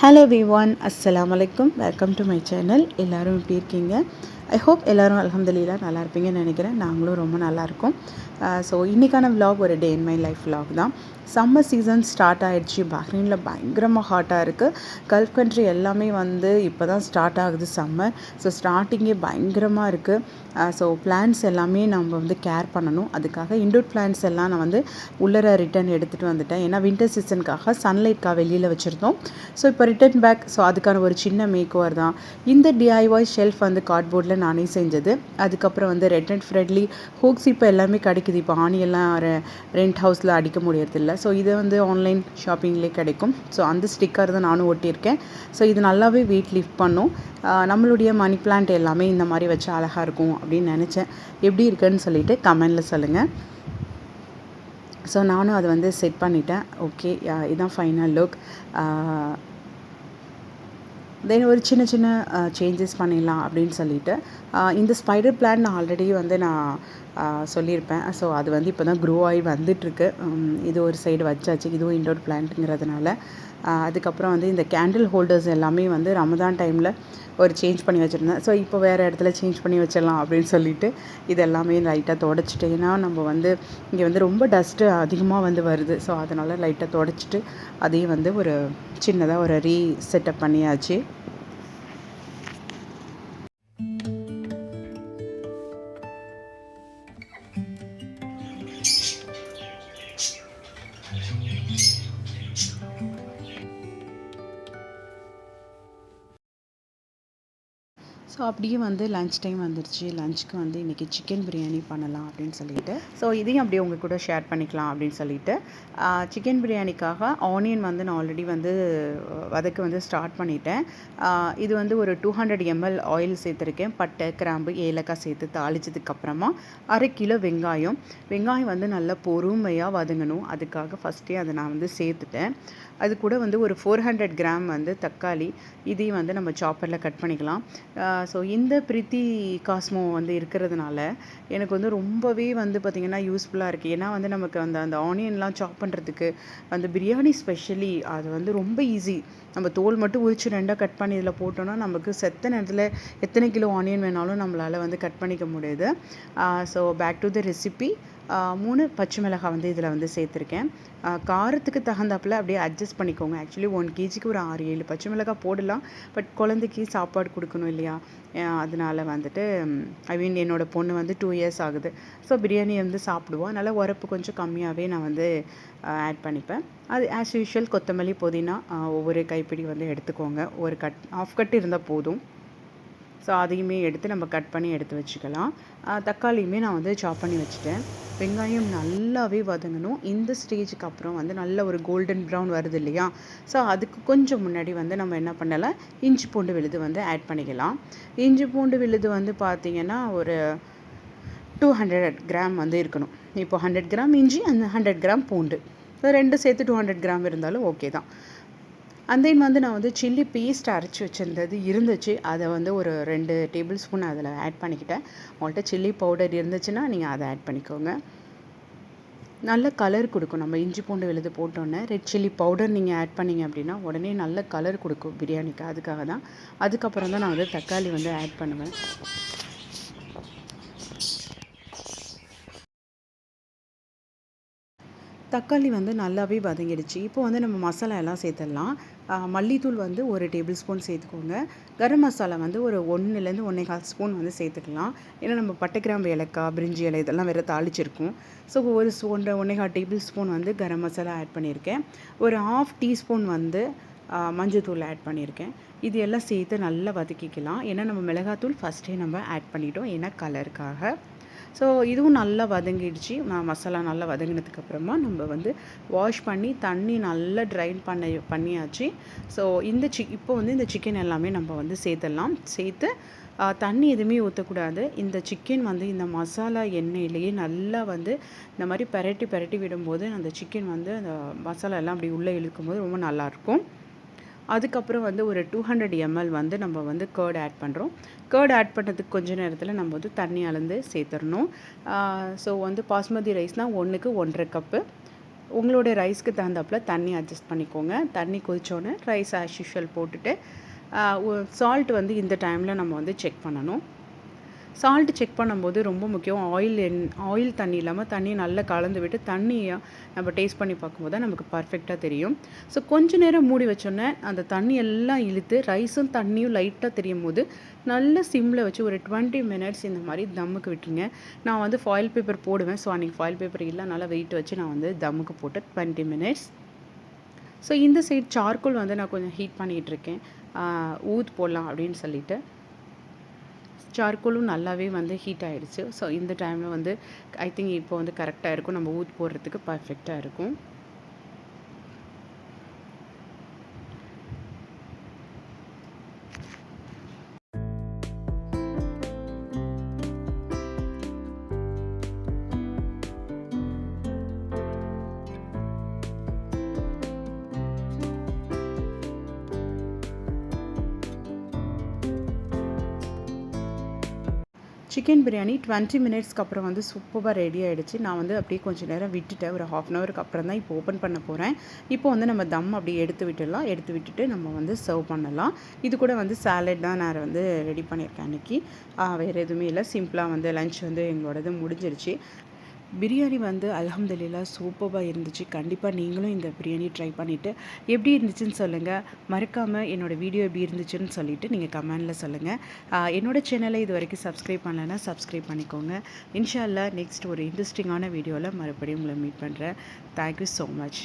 Hello everyone, அஸ்ஸலாமு அலைக்கும். Welcome to my channel. எல்லோரும் எப்படி இருக்கீங்க? ஐ ஹோப் எல்லோரும் அல்ஹம்துலில்லாஹ் நல்லா இருப்பீங்கன்னு நினைக்கிறேன். நாங்களும் ரொம்ப நல்லாயிருக்கோம். ஸோ இன்றைக்கான விலாக் ஒரு டே இன் மை லைஃப் விலாக் தான். சம்மர் சீசன் ஸ்டார்ட் ஆகிடுச்சு. பஹ்ரைனில் பயங்கரமாக ஹாட்டாக இருக்குது. கல்ஃப் கண்ட்ரி எல்லாமே இப்போ தான் ஸ்டார்ட் ஆகுது சம்மர். ஸோ ஸ்டார்டிங்கே பயங்கரமாக இருக்குது. ஸோ பிளான்ஸ் எல்லாமே நம்ம கேர் பண்ணணும். அதுக்காக இன்டோர் பிளான்ஸ் எல்லாம் நான் உள்ளர ரிட்டன் எடுத்துகிட்டு வந்துட்டேன். ஏன்னா வின்டர் சீசனுக்காக சன்லைட்காக வெளியில் வச்சுருந்தோம். ஸோ இப்போ ரிட்டன் பேக். ஸோ அதுக்கான ஒரு சின்ன மேக் ஓவர் தான். இந்த டிஐஒய் ஷெல்ஃப் கார்ட்போர்டில் நானே செஞ்சது. அதுக்கப்புறம் ரெட் அண்ட் ஃப்ரெண்ட்லி ஹூக்ஸ் இப்போ எல்லாமே கிடைக்குது. இப்போ ஆணியெல்லாம் ரெண்ட் ஹவுஸில் அடிக்க முடியறதில்ல. ஸோ இது ஆன்லைன் ஷாப்பிங்லேயே கிடைக்கும். ஸோ அந்த ஸ்டிக்கர் தான் நானும் ஒட்டியிருக்கேன். ஸோ இது நல்லாவே வெயிட் லிஃப்ட் பண்ணும். நம்மளுடைய மணி பிளான்ட் எல்லாமே இந்த மாதிரி வச்சு அழகாக இருக்கும் அப்படின்னு நினச்சேன். எப்படி இருக்குன்னு சொல்லிவிட்டு கமெண்டில் சொல்லுங்கள். ஸோ நானும் அதை செட் பண்ணிட்டேன். ஓகே, இதுதான் ஃபைனல் லுக். தென் ஒரு சின்ன சின்ன சேஞ்சஸ் பண்ணிடலாம் அப்படின்னு சொல்லிட்டு இந்த ஸ்பைடர் பிளான் நான் ஆல்ரெடி நான் சொல்லியிருப்பேன். ஸோ அது இப்போ தான் க்ரோ ஆகி வந்துட்டுருக்கு. இது ஒரு சைடு வச்சாச்சு. இதுவும் இன்டோர் பிளான்ட்டுங்கிறதுனால. அதுக்கப்புறம் இந்த கேண்டில் ஹோல்டர்ஸ் எல்லாமே ரமதான் டைமில் ஒரு சேஞ்ச் பண்ணி வச்சுருந்தேன். ஸோ இப்போ வேறு இடத்துல சேஞ்ச் பண்ணி வச்சிடலாம் அப்படின்னு சொல்லிட்டு இதெல்லாமே லைட்டாக தொடச்சிட்டு, ஏன்னா நம்ம இங்கே ரொம்ப டஸ்ட்டு அதிகமாக வருது. ஸோ அதனால் லைட்டாக தொடச்சிட்டு அதையும் ஒரு சின்னதாக ஒரு செட்டப் பண்ணியாச்சு. ஸோ அப்படியே லன்ச் டைம் வந்துருச்சு. லஞ்சுக்கு இன்றைக்கி சிக்கன் பிரியாணி பண்ணலாம் அப்படின்னு சொல்லிட்டு, ஸோ இதையும் அப்படியே உங்கள் கூட ஷேர் பண்ணிக்கலாம் அப்படின்னு சொல்லிட்டு சிக்கன் பிரியாணிக்காக ஆனியன் நான் ஆல்ரெடி வதக்க ஸ்டார்ட் பண்ணிட்டேன். இது ஒரு 200 ml ஆயில் சேர்த்துருக்கேன். பட்டை, கிராம்பு, ஏலக்காய் சேர்த்து தாளித்ததுக்கப்புறமா 1/2 கிலோ வெங்காயம் நல்லா பொறுமையாக வதங்கணும். அதுக்காக ஃபஸ்ட்டே அதை நான் சேர்த்துட்டேன். அது கூட ஒரு 400 கிராம் தக்காளி, இதையும் நம்ம சாப்பரில் கட் பண்ணிக்கலாம். ஸோ இந்த பிரித்தி காஸ்மோ இருக்கிறதுனால எனக்கு ரொம்பவே பார்த்திங்கன்னா யூஸ்ஃபுல்லாக இருக்குது. ஏன்னா நமக்கு அந்த ஆனியன்லாம் சாப் பண்ணுறதுக்கு பிரியாணி ஸ்பெஷலி அது ரொம்ப ஈஸி. நம்ம தோல் மட்டும் உரித்து 2ஆக கட் பண்ணி இதில் போட்டோன்னா நமக்கு செத்த நேரத்தில் எத்தனை கிலோ ஆனியன் வேணாலும் நம்மளால் கட் பண்ணிக்க முடியுது. So back to the recipe. 3 பச்சை மிளகாய் இதில் சேர்த்துருக்கேன். காரத்துக்கு தகுந்தாப்பில் அப்படியே அட்ஜஸ்ட் பண்ணிக்கோங்க. ஆக்சுவலி 1 கேஜிக்கு ஒரு 6-7 பச்சை மிளகாய் போடலாம். பட் குழந்தைக்கு சாப்பாடு கொடுக்கணும் இல்லையா? அதனால் ஐ மீன் என்னோடய பொண்ணு 2 இயர்ஸ் ஆகுது. ஸோ பிரியாணி சாப்பிடுவோம். அதனால் உரப்பு கொஞ்சம் கம்மியாகவே நான் ஆட் பண்ணிப்பேன். அது ஆஸ் யூஷுவல் கொத்தமல்லி, புதினா ஒவ்வொரு கைப்பிடி எடுத்துக்கோங்க. ஒரு ஆஃப் கட் இருந்தால் போதும். ஸோ அதையுமே எடுத்து நம்ம கட் பண்ணி எடுத்து வச்சுக்கலாம். தக்காளியுமே நான் சாப் பண்ணி வச்சுட்டேன். வெங்காயம் நல்லாவே வதங்கணும். இந்த ஸ்டேஜுக்கு அப்புறம் நல்ல ஒரு கோல்டன் ப்ரௌன் வருது இல்லையா? ஸோ அதுக்கு கொஞ்சம் முன்னாடி நம்ம என்ன பண்ணலாம், இஞ்சி பூண்டு விழுது ஆட் பண்ணிக்கலாம். இஞ்சி பூண்டு விழுது பார்த்திங்கன்னா ஒரு 200 கிராம் இருக்கணும். இப்போ 100 கிராம் இஞ்சி, அந்த 100 கிராம் பூண்டு, ஸோ 2 சேர்த்து 200 கிராம் இருந்தாலும் ஓகே தான். அந்த தென் நான் சில்லி பேஸ்ட் அரைச்சி வச்சுருந்தது இருந்துச்சு. அதை ஒரு 2 டேபிள் ஸ்பூன் அதில் ஆட் பண்ணிக்கிட்டேன். உங்கள்கிட்ட சில்லி பவுடர் இருந்துச்சுன்னா நீங்கள் அதை ஆட் பண்ணிக்கோங்க. நல்ல கலர் கொடுக்கும். நம்ம இஞ்சி பூண்டு விழுது போட்டோன்னே ரெட் சில்லி பவுடர் நீங்கள் ஆட் பண்ணிங்க அப்படின்னா உடனே நல்ல கலர் கொடுக்கும் பிரியாணிக்கு. அதுக்காக தான். அதுக்கப்புறம் தான் நான் தக்காளி ஆட் பண்ணுவேன். தக்காளி நல்லாவே வதங்கிடுச்சு. இப்போ நம்ம மசாலா எல்லாம் சேர்த்துடலாம். மல்லித்தூள் 1 டேபிள் ஸ்பூன் சேர்த்துக்கோங்க. கரம் மசாலா ஒரு 1லேருந்து 1 1/4 ஸ்பூன் சேர்த்துக்கலாம். ஏன்னா நம்ம பட்டை, கிராம்பு, ஏலக்காய், பிரிஞ்சி இலை இதெல்லாம் வேறு தாளிச்சிருக்கும். ஸோ ஒரு 1 1/4 table spoon garam masala add பண்ணியிருக்கேன். ஒரு 1/2 டீஸ்பூன் மஞ்சத்தூள் ஆட் பண்ணியிருக்கேன். இது எல்லாம் சேர்த்து நல்லா வதக்கிக்கலாம். ஏன்னா நம்ம மிளகாத்தூள் ஃபஸ்ட்டே நம்ம ஆட் பண்ணிட்டோம், ஏன்னா கலருக்காக. ஸோ இதுவும் நல்லா வதங்கிடுச்சு. மசாலா நல்லா வதங்கினதுக்கப்புறமா நம்ம வாஷ் பண்ணி தண்ணி நல்லா ட்ரைன் பண்ணியாச்சு. ஸோ இப்போ இந்த சிக்கன் எல்லாமே நம்ம சேர்த்துடலாம். சேர்த்து தண்ணி எதுவுமே ஊற்றக்கூடாது. இந்த சிக்கன் இந்த மசாலா எண்ணெயிலேயே நல்லா இந்த மாதிரி பெரட்டி விடும்போது அந்த சிக்கன் அந்த மசாலா எல்லாம் அப்படி உள்ளே இழுக்கும்போது ரொம்ப நல்லாயிருக்கும். அதுக்கப்புறம் ஒரு 200 ml நம்ம கர்ட் ஆட் பண்ணுறோம். கர்ட் ஆட் பண்ணுறதுக்கு கொஞ்ச நேரத்தில் நம்ம தண்ணி அளந்து சேர்த்துடணும். ஸோ பாஸ்மதி ரைஸ்னால் 1க்கு 1.5 கப்பு. உங்களோட ரைஸ்க்கு தகுந்தாப்புல தண்ணி அட்ஜஸ்ட் பண்ணிக்கோங்க. தண்ணி கொதிச்சோடனே ரைஸ் ஆஸ் யூஷுவல் போட்டுட்டு சால்ட் வந்து இந்த டைமில் நம்ம வந்து செக் பண்ணணும். சால்ட் செக் பண்ணும்போது ரொம்ப முக்கியம் ஆயில் தண்ணி இல்லாமல் தண்ணியை நல்லா கலந்து விட்டு தண்ணியை நம்ம டேஸ்ட் பண்ணி பார்க்கும்போது தான் நமக்கு பர்ஃபெக்டாக தெரியும். ஸோ கொஞ்ச நேரம் மூடி வச்சோன்னே அந்த தண்ணி எல்லாம் இழுத்து ரைஸும் தண்ணியும் லைட்டாக தெரியும் போது நல்ல சிம்மில் வச்சு ஒரு 20 மினிட்ஸ் இந்த மாதிரி தம்முக்கு விட்டுருங்க. நான் வந்து ஃபாயில் பேப்பர் போடுவேன். ஸோ அன்றைக்கி ஃபாயில் பேப்பர் இல்லை, நல்லா வெயிட் வச்சு நான் வந்து தம்முக்கு போட்டு 20 மினிட்ஸ். ஸோ இந்த சைட் சார்கோல் வந்து நான் கொஞ்சம் ஹீட் பண்ணிகிட்ருக்கேன். ஊத் போடலாம் அப்படின்னு சொல்லிட்டு சார்கோலும் நல்லாவே வந்து ஹீட் ஆகிடுச்சு. ஸோ இந்த டைமில் வந்து ஐ திங்க் இப்போ வந்து கரெக்டாக இருக்கும், நம்ம ஊத் போடுறதுக்கு பர்ஃபெக்டாக இருக்கும். சிக்கன் பிரியாணி 20 மினிட்ஸ்க்கு அப்புறம் வந்து சூப்பராக ரெடி ஆகிடுச்சு. நான் வந்து அப்படியே கொஞ்சம் நேரம் விட்டுட்டேன். ஒரு 1/2 ஹவருக்கு அப்புறம் தான் இப்போ ஓப்பன் பண்ண போகிறேன். இப்போ வந்து நம்ம தம் அப்படியே எடுத்து விட்டுட்டு நம்ம வந்து சர்வ் பண்ணலாம். இது கூட வந்து சாலட் தான் நான் வந்து ரெடி பண்ணியிருக்கேன் அன்றைக்கி. வேறு எதுவுமே இல்லை, சிம்பிளாக வந்து லன்ச் வந்து எங்களோடது முடிஞ்சிருச்சு. பிரியாணி வந்து அல்ஹம்துலில்லாஹ் சூப்பராக இருந்துச்சு. கண்டிப்பாக நீங்களும் இந்த பிரியாணி ட்ரை பண்ணிவிட்டு எப்படி இருந்துச்சுன்னு சொல்லுங்கள். மறக்காமல் என்னோடய வீடியோ எப்படி இருந்துச்சுன்னு சொல்லிவிட்டு நீங்கள் கமெண்டில் சொல்லுங்கள். என்னோடய சேனலை இது வரைக்கும் சப்ஸ்கிரைப் பண்ணலைன்னா சப்ஸ்கிரைப் பண்ணிக்கோங்க. இன்ஷா அல்லாஹ் நெக்ஸ்ட் ஒரு இன்ட்ரெஸ்டிங்கான வீடியோவில் மறுபடியும் உங்களை மீட் பண்ணுறேன். Thank you so much.